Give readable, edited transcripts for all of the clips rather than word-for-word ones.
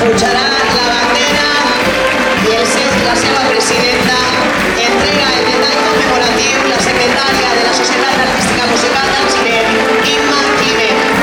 pujarà la bandera i la seva presidenta entrega el detall commemoratiu la secretària de la Societat Artística Musical d'Alginet, Imma Quimet.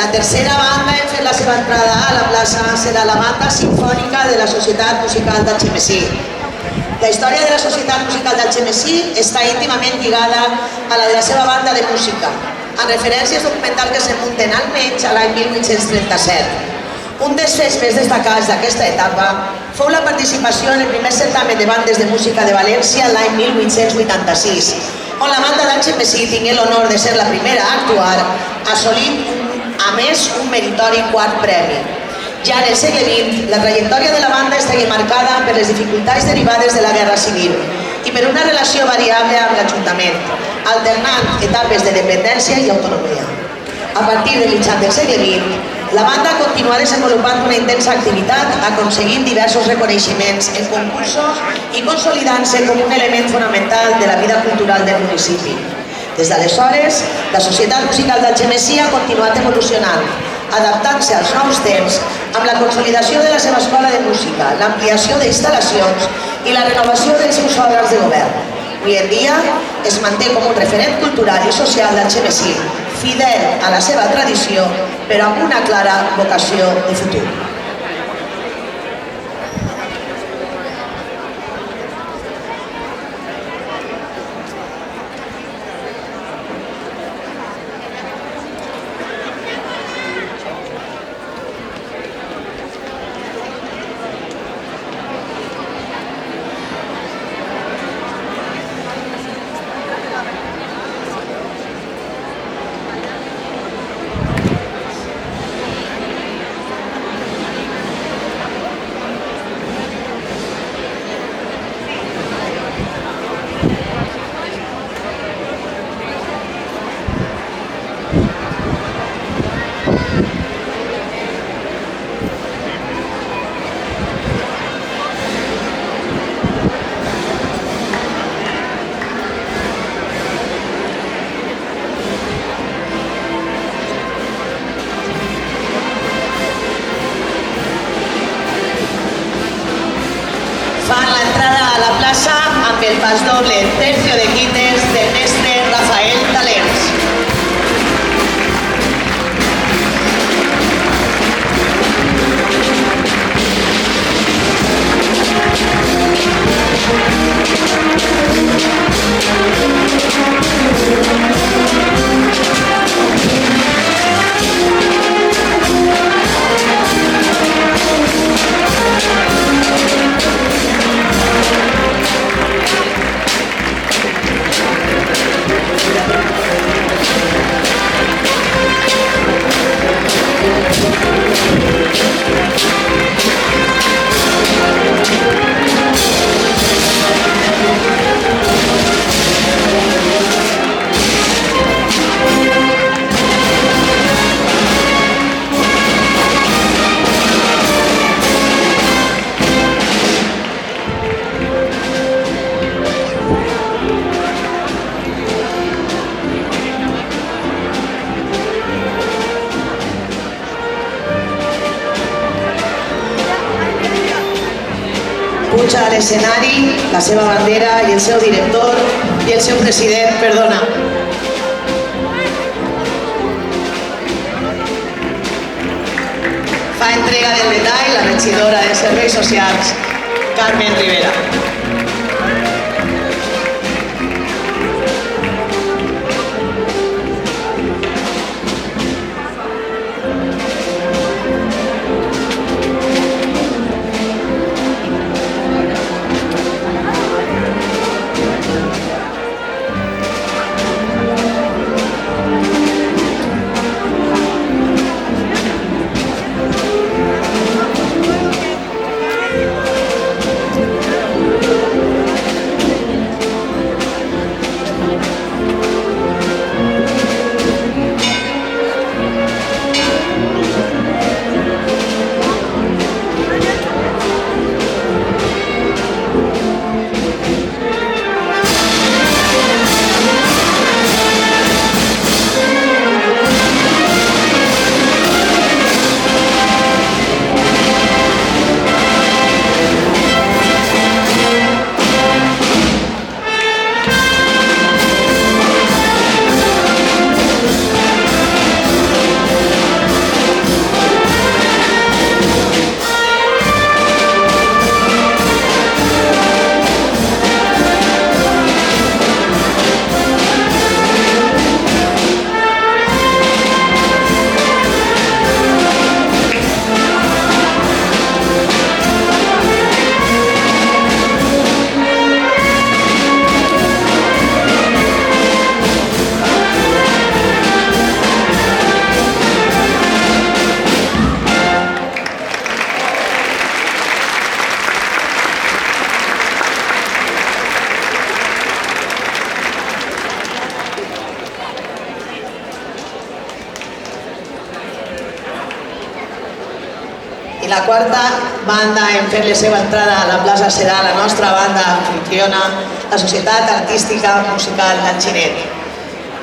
La tercera banda en fer la seva entrada a la plaça serà la Banda Simfònica de la Societat Musical d'Algemesí. La història de la Societat Musical d'Algemesí està íntimament lligada a la de la seva banda de música, amb referències documentals que se munten almenys a l'any 1837. Un dels fets més destacats d'aquesta etapa fou la participació en el primer certamen de bandes de música de València l'any 1886, on la banda d'Algemesí tingué l'honor de ser la primera a actuar, assolint a més un meritori quart premi. Ja en el segle XX, la trajectòria de la banda estigué marcada per les dificultats derivades de la Guerra Civil i per una relació variable amb l'Ajuntament, alternant etapes de dependència i autonomia. A partir de mitjan del segle XX, la banda continuà desenvolupant una intensa activitat, aconseguint diversos reconeixements en concursos i consolidant-se com un element fonamental de la vida cultural del municipi. Des d'aleshores, la Societat Musical d'Algemesí ha continuat evolucionant, adaptant-se als nous temps amb la consolidació de la seva escola de música, l'ampliació d'instal·lacions i la renovació dels seus òrgans de govern. Avui en dia es manté com un referent cultural i social d'Algemesí, fidel a la seva tradició, però amb una clara vocació de futur. el pasodoble Tercio de quites del mestre Rafael Talens. Puja a l'escenari la seva bandera i el seu director i el seu president, perdona. Fa entrega del metall la regidora de Serveis Socials, Carmen Rivera. La quarta banda en fer la seva entrada a la plaça serà la nostra banda anfitriona, la Societat Artística Musical d'Alginet.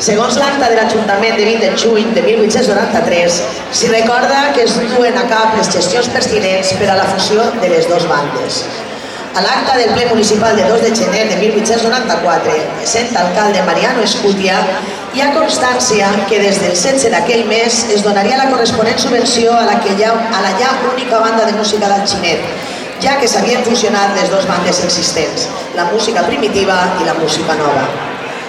Segons l'acta de l'Ajuntament de 20 de juny de 1893, s'hi recorda que es duen a cap les gestions pertinents per a la fusió de les dues bandes. A l'acta del ple municipal de 2 de gener de 1894, sent alcalde Mariano Escutia, hi ha constància que des del 16 d'aquell mes es donaria la corresponent subvenció a la ja única banda de música d'Alginet, ja que s'havien fusionat les dues bandes existents, la música primitiva i la música nova.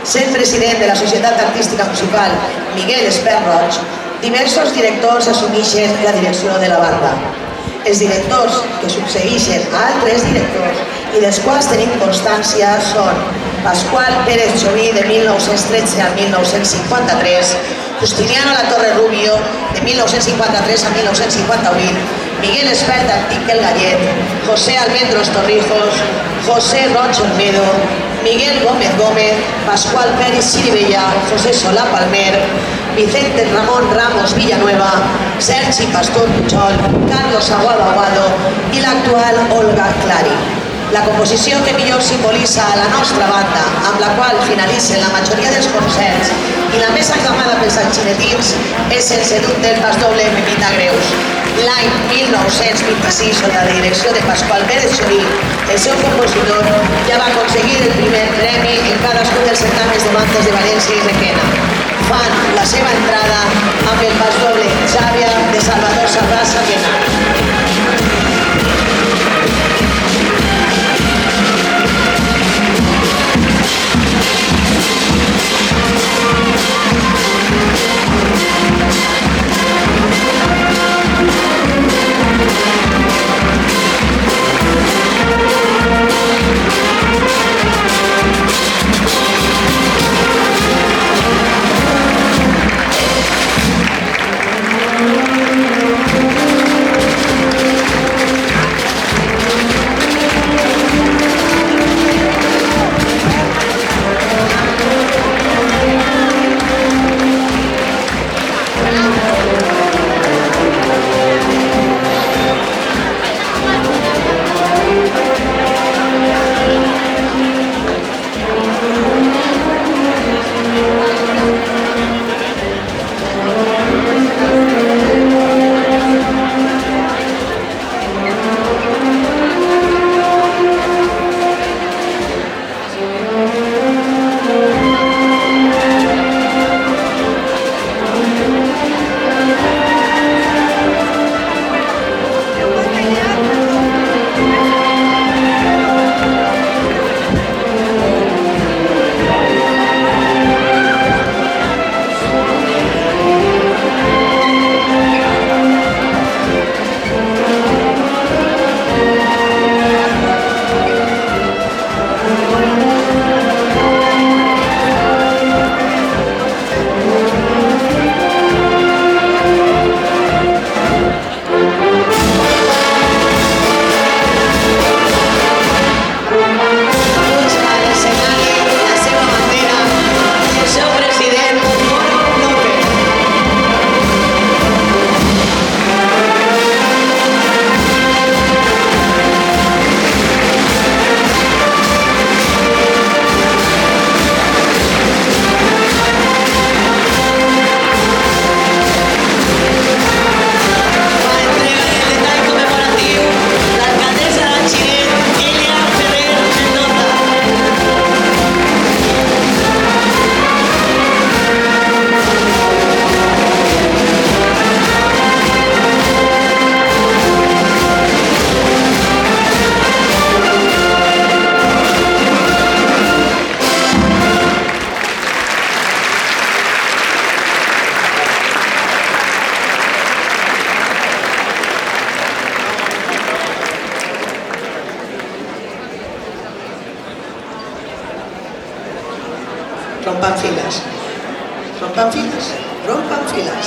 Sent president de la Societat Artística Musical Miguel Espert Roig, diversos directors assumeixen la direcció de la banda. Els directors que succeeixen a altres directors i dels quals tenim constància són Pasqual Pérez Choví, de 1913 a 1953, Justiniano Latorre Rubio, de 1953 a 1958, Miguel Espert Antic el Gallet, José Almendros Torrijos, José Roig Olmedo, Miguel Gómez Gómez, Pascual Pérez Siribella, José Solá Palmer, Vicente Ramón Ramos Villanueva, Sergi Pastor Puchol, Carlos Aguado Aguado i l'actual Olga Clary. La composició que millor simbolitza la nostra banda, amb la qual finalitzen la majoria dels concerts i la més aclamada pels anxinetins, és Sense dubte el pasdoble Pepita Greus. L'any 1926, sota la direcció de Pasqual Pérez Xorí, el seu compositor ja va aconseguir el primer premi en cadascun dels certaments de bandes de València i Requena. Fan la seva entrada amb el pasdoble Xàbia de Salvador Sarrasa Quena. Rompan filas. Rompan filas. Rompan filas.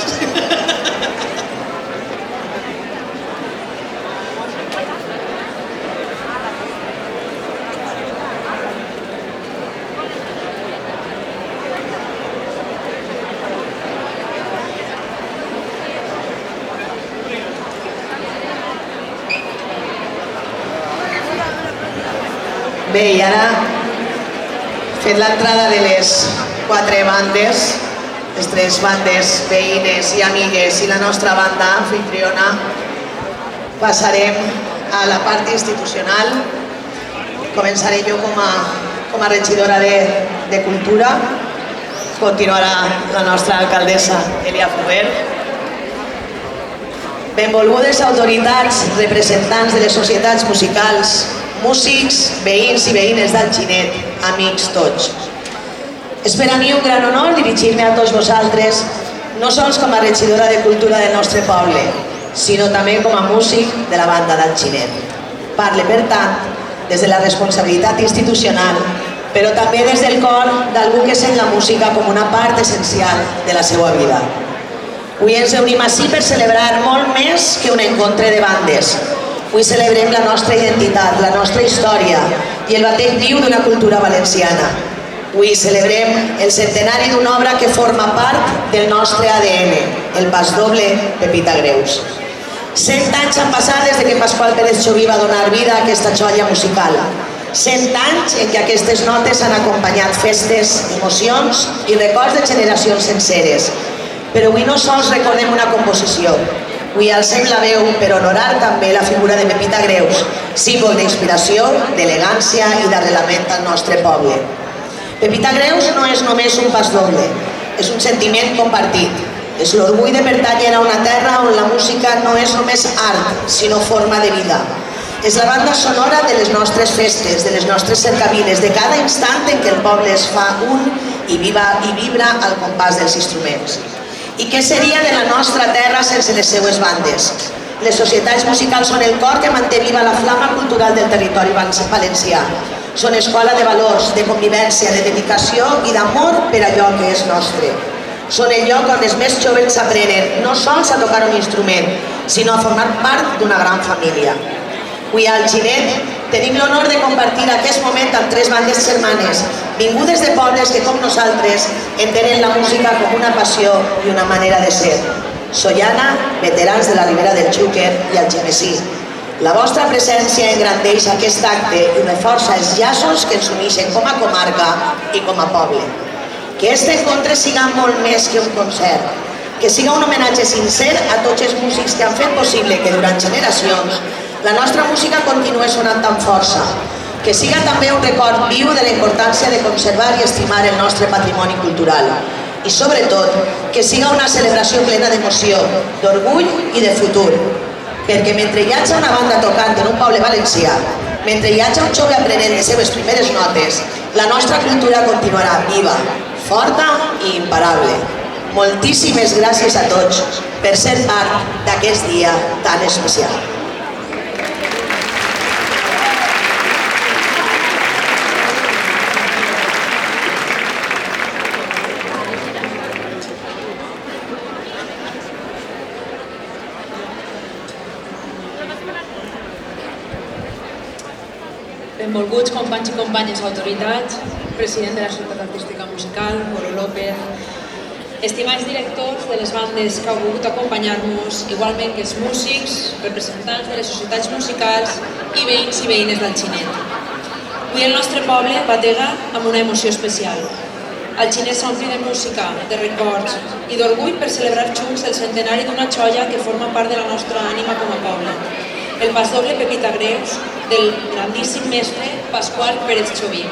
Bé, i ara, fet l'entrada de les 4 bandes, les 3 bandes veïnes i amigues i la nostra banda anfitriona, passarem a la part institucional. Començaré jo com a regidora de Cultura, continuarà la nostra alcaldessa Elia Fuguer. Benvolgudes autoritats, representants de les societats musicals, músics, veïns i veïnes d'Alginet, amics tots. És per a mi un gran honor dirigir-me a tots vosaltres, no sols com a regidora de Cultura del nostre poble, sinó també com a músic de la banda d'Alginet. Parle, per tant, des de la responsabilitat institucional, però també des del cor d'algú que sent la música com una part essencial de la seva vida. Avui ens reunim ací per celebrar molt més que un encontre de bandes. Avui celebrem la nostra identitat, la nostra història i el batec viu d'una cultura valenciana. Avui celebrem el centenari d'una obra que forma part del nostre ADN, el pasdoble Pepita Greus. 100 anys han passat des que Pasqual Pérez Choví va donar vida a aquesta joia musical. 100 anys en què aquestes notes han acompanyat festes, emocions i records de generacions senceres. Però avui no sols recordem una composició, avui alcem la veu per honorar també la figura de Pepita Greus, símbol d'inspiració, d'elegància i d'arrelament al nostre poble. Pepita Greus no és només un pas doble, és un sentiment compartit. És l'orgull de pertànyer a una terra on la música no és només art, sinó forma de vida. És la banda sonora de les nostres festes, de les nostres cercavines, de cada instant en què el poble es fa un i vibra al compàs dels instruments. I què seria de la nostra terra sense les seues bandes? Les societats musicals són el cor que manté viva la flama cultural del territori valencià. Són escola de valors, de convivència, de dedicació i d'amor per allò que és nostre. Són el lloc on els més joves aprenen no sols a tocar un instrument, sinó a formar part d'una gran família. Avui al Ginet tenim l'honor de compartir aquest moment amb 3 bandes germanes, vingudes de pobles que, com nosaltres, entenen la música com una passió i una manera de ser. Sollana, veterans de la Ribera del Xúquer i Algemesí. La vostra presència engrandeix aquest acte i reforça els llaços que ens uneixen com a comarca i com a poble. Que aquest encontre siga molt més que un concert, que siga un homenatge sincer a tots els músics que han fet possible que durant generacions la nostra música continua sonant amb força, que siga també un record viu de la importància de conservar i estimar el nostre patrimoni cultural i, sobretot, que siga una celebració plena d'emoció, d'orgull i de futur, perquè mentre hi hagi una banda tocant en un poble valencià, mentre hi hagi un jove aprenent les seves primeres notes, la nostra cultura continuarà viva, forta i imparable. Moltíssimes gràcies a tots per ser part d'aquest dia tan especial. Benvolguts companys i companyes, autoritats, president de la Societat Artística Musical, Poro López, estimats directors de les bandes que heu volgut acompanyar-nos, igualment que els músics, representants de les societats musicals i veïns i veïnes del Ginet. Avui el nostre poble batega amb una emoció especial. El Ginet s'ompli de música, de records i d'orgull per celebrar junts el centenari d'una joia que forma part de la nostra ànima com a poble. El pasdoble Pepita Greus del grandíssim mestre Pasqual Pérez Choví.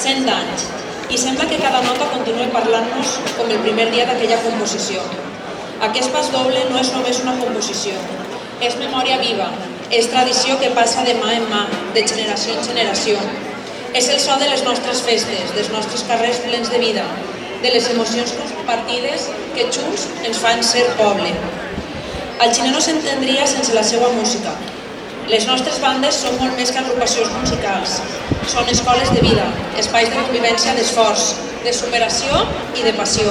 100 anys, i sembla que cada nota continua parlant-nos com el primer dia d'aquella composició. Aquest pasdoble no és només una composició, és memòria viva, és tradició que passa de mà en mà, de generació en generació. És el so de les nostres festes, dels nostres carrers plens de vida, de les emocions compartides que junts ens fan ser poble. El Ginet no s'entendria sense la seva música. Les nostres bandes són molt més que agrupacions musicals. Són escoles de vida, espais de convivència d'esforç, de superació i de passió.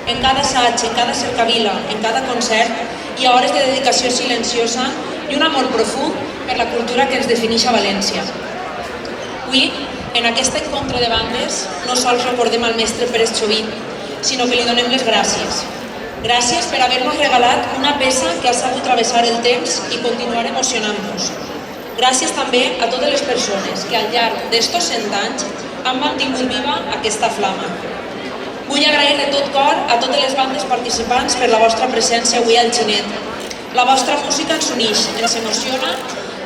En cada assaig, en cada cercavila, en cada concert, hi ha hores de dedicació silenciosa i un amor profund per la cultura que ens defineix a València. Avui, en aquest encontre de bandes, no sols recordem el mestre Pérez Choví, sinó que li donem les gràcies. Gràcies per haver-nos regalat una peça que ha sabut travessar el temps i continuar emocionant-nos. Gràcies també a totes les persones que al llarg d'estos 100 anys han mantingut viva aquesta flama. Vull agrair de tot cor a totes les bandes participants per la vostra presència avui al Ginet. La vostra música ens uneix, ens emociona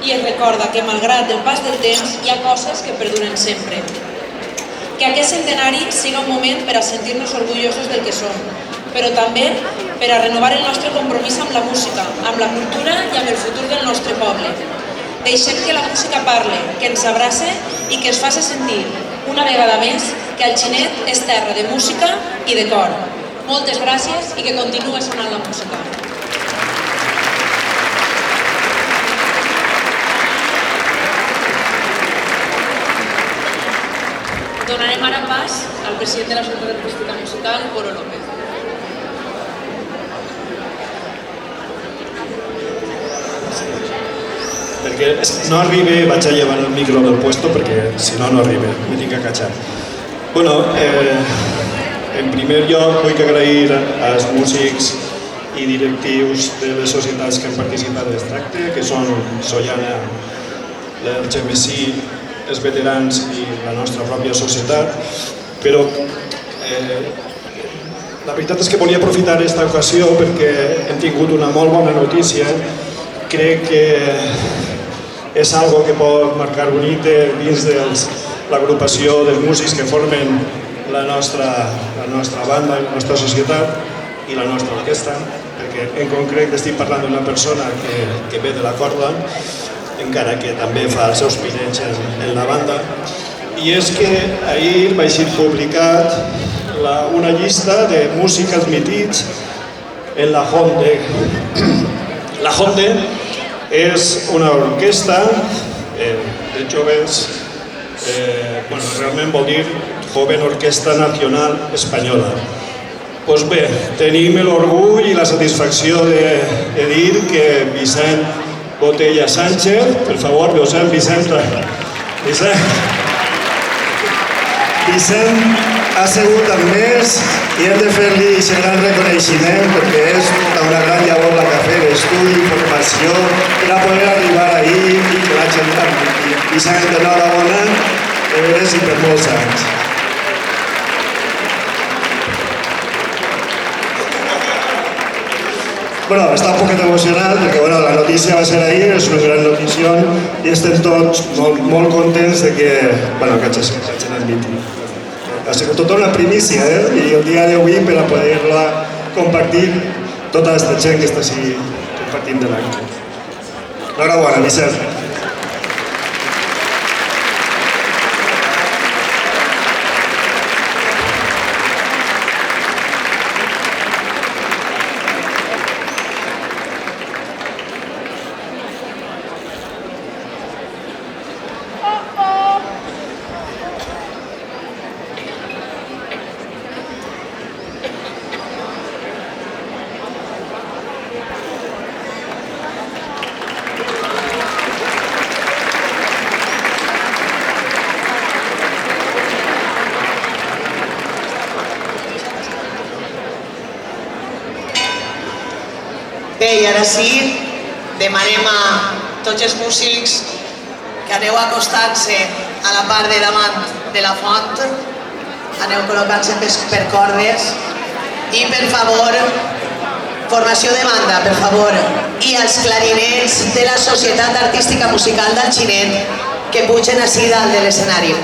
i ens recorda que, malgrat el pas del temps, hi ha coses que perduren sempre. Que aquest centenari siga un moment per a sentir-nos orgullosos del que som, però també per a renovar el nostre compromís amb la música, amb la cultura i amb el futur del nostre poble. Deixem que la música parle, que ens abrace i que ens faci sentir, una vegada més, que el Ginet és terra de música i de cor. Moltes gràcies i que continuï sonant la música. Donarem ara pas al president de la Societat Artística Musical, Poro López. Perquè no arriba, vaig a llevar el micro del puesto perquè si no, no arriba, me tinc que cachar. Bueno, en primer lloc vull agrair als músics i directius de les societats que han participat en aquest acte, que són Sollana, l'Algemesí, els veterans i la nostra pròpia societat. Però la veritat és que volia aprofitar aquesta ocasió perquè hem tingut una molt bona notícia. Crec que és algo que pot marcar un hito dins de l'agrupació dels músics que formen la nostra banda, la nostra societat i la nostra orquestra, perquè en concret estic parlant d'una persona que ve de la corda, encara que també fa els seus pinets en la banda. I és que ahir va ser publicat una llista de músics admitits en la Honde. La Honde és una orquestra de joves, realment vol dir Joven Orquestra Nacional Espanyola. Doncs bé, tenim l'orgull i la satisfacció de dir que Vicent Botella Sánchez, per favor, Vicent ha sigut amb més i hem de fer-li aquest gran reconeixement perquè és una gran llavor la que ha fet, estudi, formació, per a poder arribar ahí i que la gent també. Vicent, enhorabona, de veres i per molts anys. Està un poquet emocionat perquè la notícia va ser ahir, és una gran notícia i estem tots molt contents de que hagin admitit. Ha sigut tota una primícia i el dia d'avui per a poder-la compartir tota aquesta gent que està així compartint de l'acte. Enhorabona, Vicent. Bé, i ara sí, demanem a tots els músics que aneu acostant-se a la part de davant de la font, aneu col·locant-se per cordes i, per favor, formació de banda, per favor, i els clarinets de la Societat Artística Musical d'Alginet que pugen així dalt de l'escenari.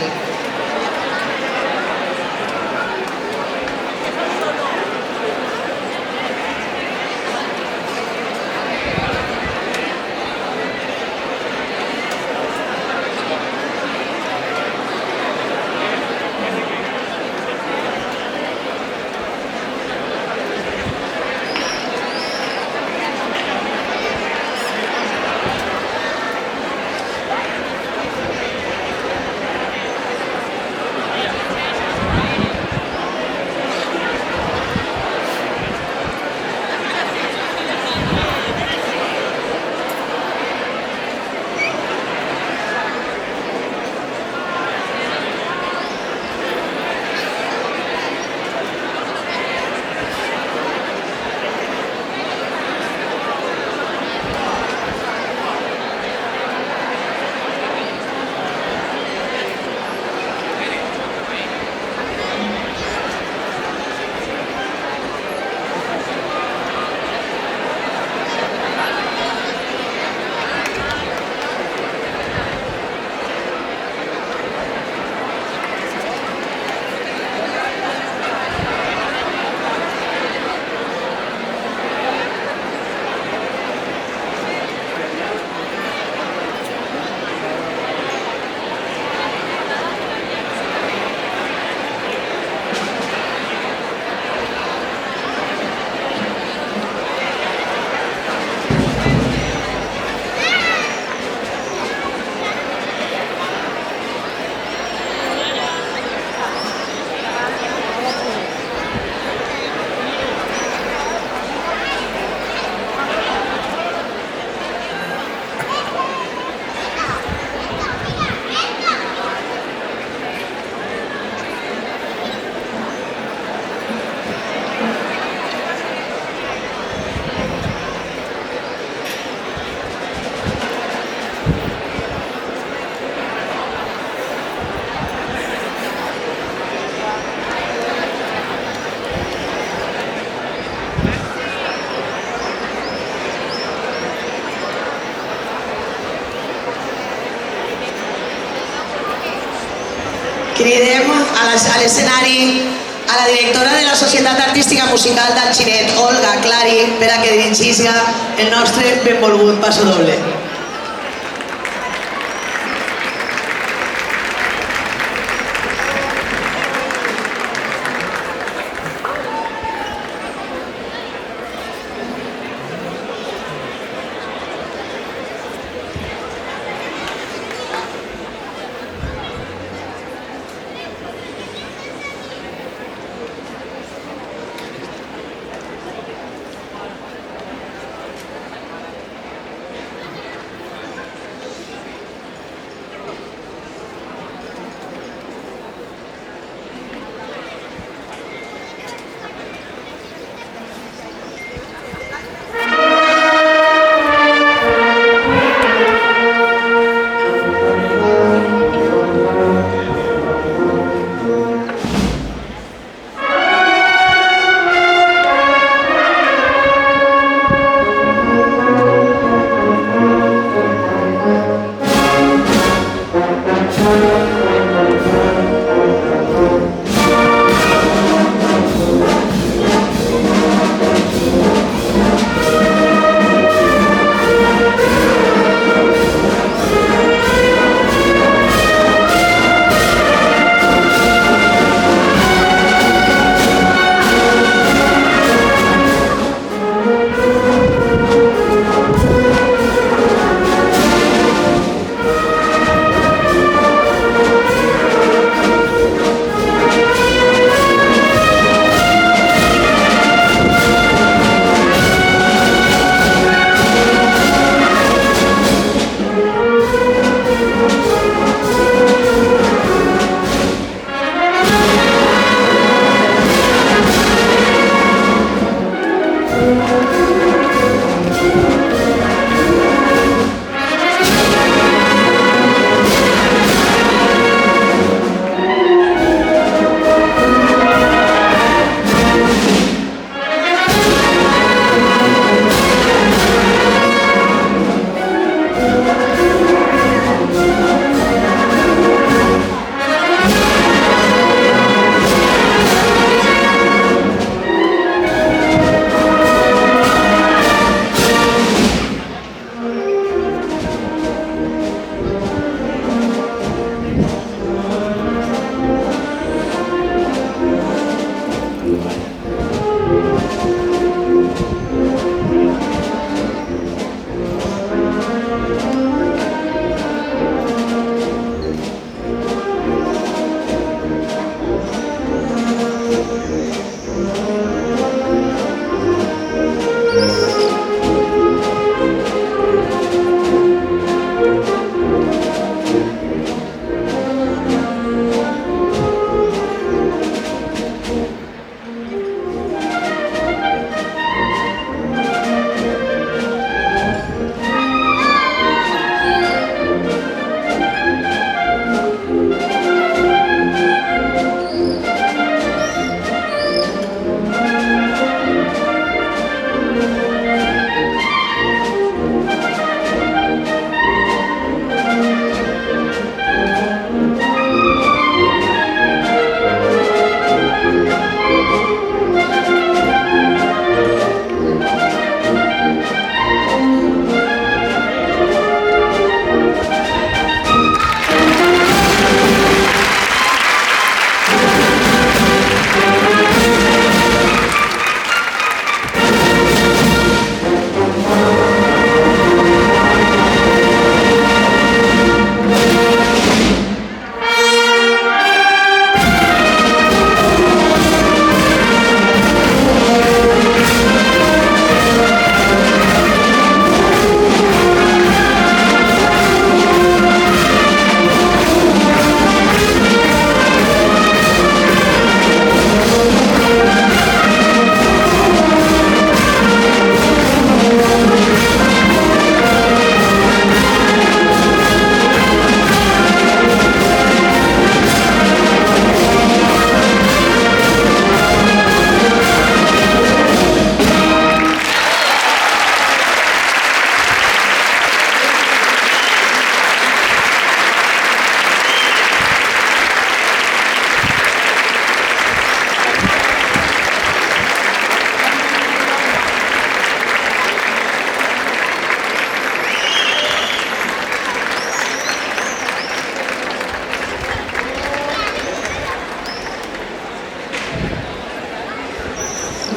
Cridem a l'escenari a la directora de la Societat Artística Musical d'Alginet, Olga Clary, per a que dirigisca el nostre benvolgut passo doble.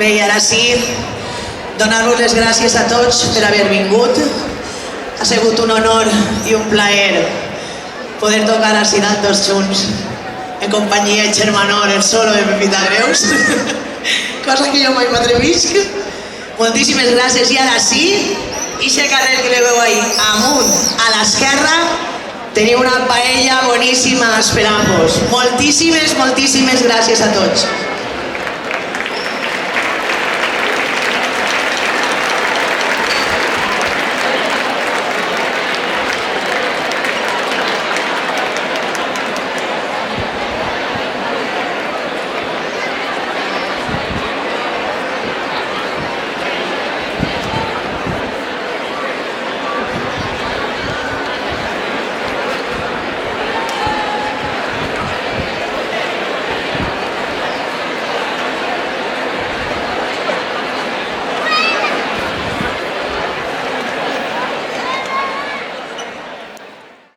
Bé, i ara sí, donar-vos les gràcies a tots per haver vingut. Ha sigut un honor i un plaer poder tocar així dalt tots junts en companyia de Germanor, el solo de Pepita Greus, cosa que jo mai m'atrevisc. Moltíssimes gràcies. I ara sí, ixe carrer que le veu ahí, amunt, a l'esquerra, teniu una paella boníssima esperant-vos. Moltíssimes gràcies a tots.